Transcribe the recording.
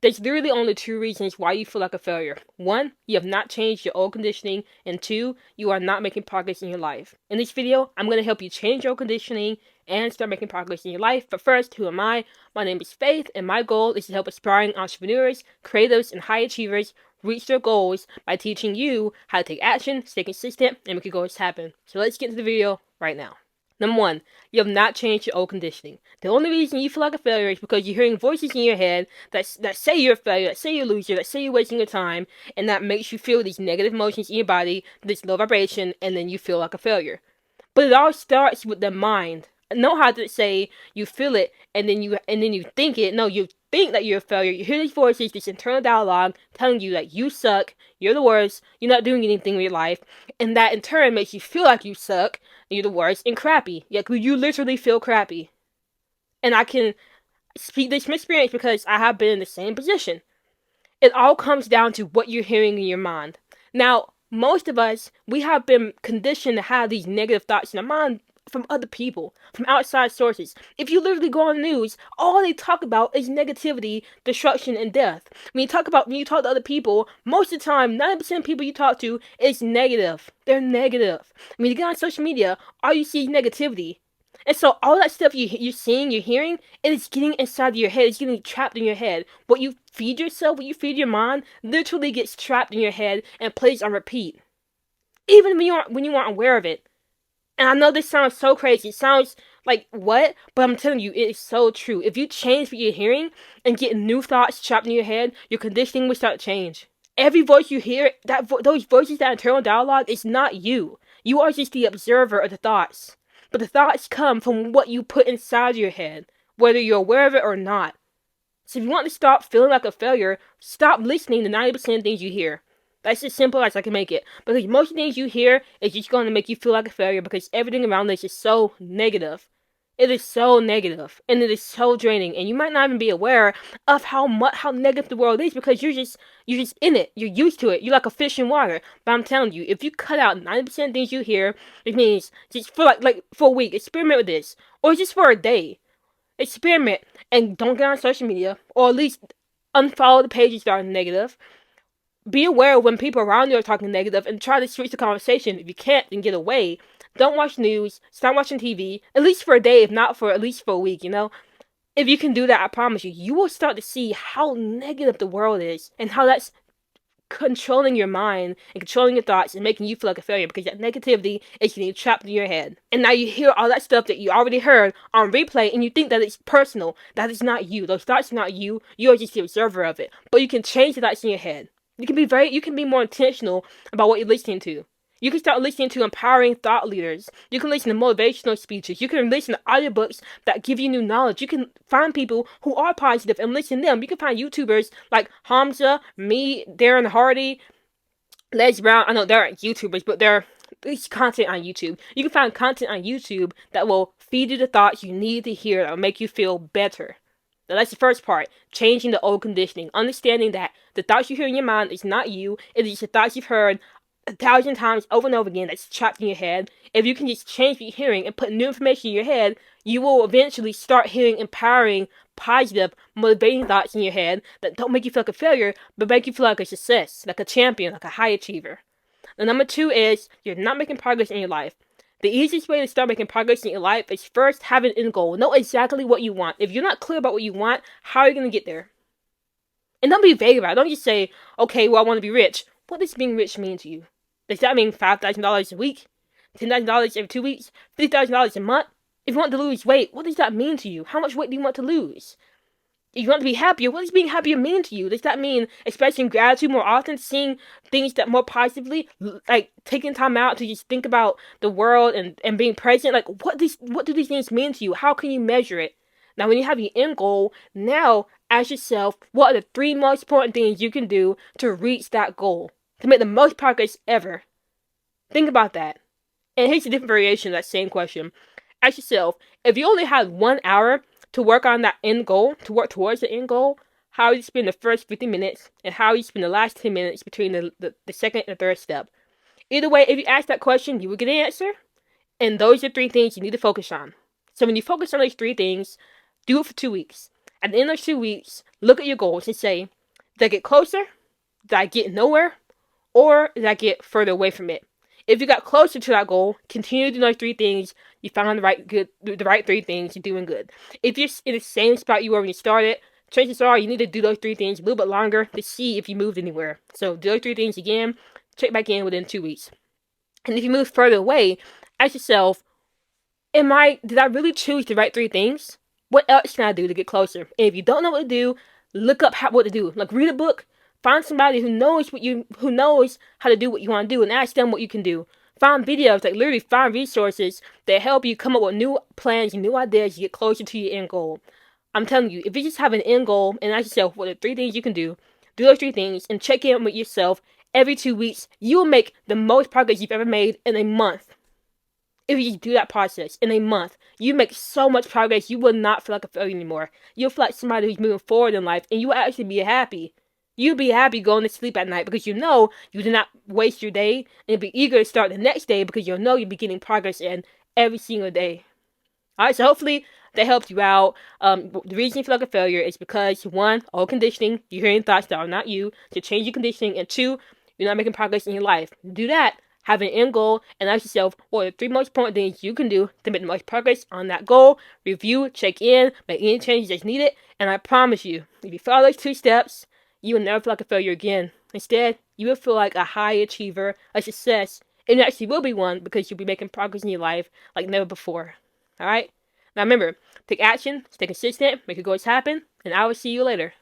There's literally only two reasons why you feel like a failure. One, you have not changed your old conditioning, and two, you are not making progress in your life. In this video, I'm going to help you change your conditioning and start making progress in your life. But first, who am I? My name is Faith, and my goal is to help aspiring entrepreneurs, creatives, and high achievers reach their goals by teaching you how to take action, stay consistent, and make your goals happen. So let's get into the video right now. Number one, you have not changed your old conditioning. The only reason you feel like a failure is because you're hearing voices in your head that say you're a failure, that say you're a loser, that say you're wasting your time, and that makes you feel these negative emotions in your body, this low vibration, and then you feel like a failure. But it all starts with the mind. Know how to say you feel it and then you think it. No, you think that you're a failure. You hear these voices, this internal dialogue telling you that you suck, you're the worst, you're not doing anything with your life, and that in turn makes you feel like you suck, you're the worst, and crappy. Yeah, you literally feel crappy. And I can speak this from experience because I have been in the same position. It all comes down to what you're hearing in your mind. Now, most of us, we have been conditioned to have these negative thoughts in our mind from other people, from outside sources. If you literally go on the news, all they talk about is negativity, destruction, and death. When you talk to other people, most of the time, 90% of people you talk to is negative. They're negative. When you get on social media, all you see is negativity. And so all that stuff you're seeing, you're hearing, it is getting inside of your head. It's getting trapped in your head. What you feed yourself, what you feed your mind, literally gets trapped in your head and plays on repeat. Even when you aren't aware of it. And I know this sounds so crazy. It sounds like, what? But I'm telling you, it is so true. If you change what you're hearing and get new thoughts trapped in your head, your conditioning will start to change. Every voice you hear, those voices, that internal dialogue, is not you. You are just the observer of the thoughts. But the thoughts come from what you put inside your head, whether you're aware of it or not. So if you want to stop feeling like a failure, stop listening to 90% of things you hear. That's as simple as I can make it. Because most of the things you hear is just going to make you feel like a failure because everything around this is so negative. It is so negative, and it is so draining, and you might not even be aware of how negative the world is because you're just in it. You're used to it. You're like a fish in water. But I'm telling you, if you cut out 90% of things you hear, it means just for like for a week, experiment with this, or just for a day, experiment and don't get on social media, or at least unfollow the pages that are negative. Be aware when people around you are talking negative and try to switch the conversation. If you can't, then get away. Don't watch news. Stop watching TV. At least for a day, if not for at least for a week, you know? If you can do that, I promise you, you will start to see how negative the world is and how that's controlling your mind and controlling your thoughts and making you feel like a failure because that negativity is getting trapped in your head. And now you hear all that stuff that you already heard on replay and you think that it's personal. That is not you. Those thoughts are not you. You are just the observer of it. But you can change the thoughts in your head. You can be more intentional about what you're listening to. You can start listening to empowering thought leaders. You can listen to motivational speeches. You can listen to audiobooks that give you new knowledge. You can find people who are positive and listen to them. You can find YouTubers like Hamza, me, Darren Hardy, Les Brown. I know they're YouTubers, but they're content on YouTube. You can find content on YouTube that will feed you the thoughts you need to hear that will make you feel better. Now that's the first part, changing the old conditioning. Understanding that the thoughts you hear in your mind is not you. It is the thoughts you've heard 1,000 times over and over again that's trapped in your head. If you can just change what you're hearing and put new information in your head, you will eventually start hearing empowering, positive, motivating thoughts in your head that don't make you feel like a failure, but make you feel like a success, like a champion, like a high achiever. Now, number two is you're not making progress in your life. The easiest way to start making progress in your life is first have an end goal. Know exactly what you want. If you're not clear about what you want, how are you going to get there? And don't be vague about it. Don't just say, okay, well, I want to be rich. What does being rich mean to you? Does that mean $5,000 a week? $10,000 every 2 weeks? $50,000 a month? If you want to lose weight, what does that mean to you? How much weight do you want to lose? If you want to be happier, what does being happier mean to you? Does that mean expressing gratitude more often, seeing things that more positively, like taking time out to just think about the world and being present? Like, what do these things mean to you? How can you measure it? Now, when you have your end goal, now ask yourself, what are the 3 most important things you can do to reach that goal? To make the most progress ever? Think about that. And here's a different variation of that same question. Ask yourself, if you only had 1 hour to work on that end goal, to work towards the end goal, how you spend the first 50 minutes and how you spend the last 10 minutes between the second and third step. Either way, if you ask that question, you will get an answer. And those are 3 things you need to focus on. So when you focus on those 3 things, do it for 2 weeks. At the end of those 2 weeks, look at your goals and say, Did I get closer? Did I get nowhere? Or did I get further away from it? If you got closer to that goal, continue doing those 3 things. You found the right 3 things. You're doing good. If you're in the same spot you were when you started, chances are you need to do those 3 things a little bit longer to see if you moved anywhere. So do those 3 things again. Check back in within 2 weeks. And if you move further away, ask yourself, did I really choose the right 3 things? What else can I do to get closer? And if you don't know what to do, look up what to do. Like, read a book. Find somebody who knows how to do what you want to do, and ask them what you can do. Find videos, like literally find resources that help you come up with new plans and new ideas to get closer to your end goal. I'm telling you, if you just have an end goal and ask yourself what are 3 things you can do those 3 things and check in with yourself every 2 weeks, you will make the most progress you've ever made in a month. If you just do that process in a month, you make so much progress, you will not feel like a failure anymore. You'll feel like somebody who's moving forward in life, and you will actually be happy. You'll be happy going to sleep at night because you know you did not waste your day, and you'll be eager to start the next day because you'll know you'll be getting progress in every single day. Alright, so hopefully that helped you out. The reason you feel like a failure is because, 1, old conditioning, you're hearing thoughts that are not you, to change your conditioning, and 2, you're not making progress in your life. Do that. Have an end goal and ask yourself what are the 3 most important things you can do to make the most progress on that goal. Review, check in, make any changes that's needed, and I promise you, if you follow those 2 steps, you will never feel like a failure again. Instead, you will feel like a high achiever, a success, and you actually will be one because you'll be making progress in your life like never before. Alright? Now remember, take action, stay consistent, make your goals happen, and I will see you later.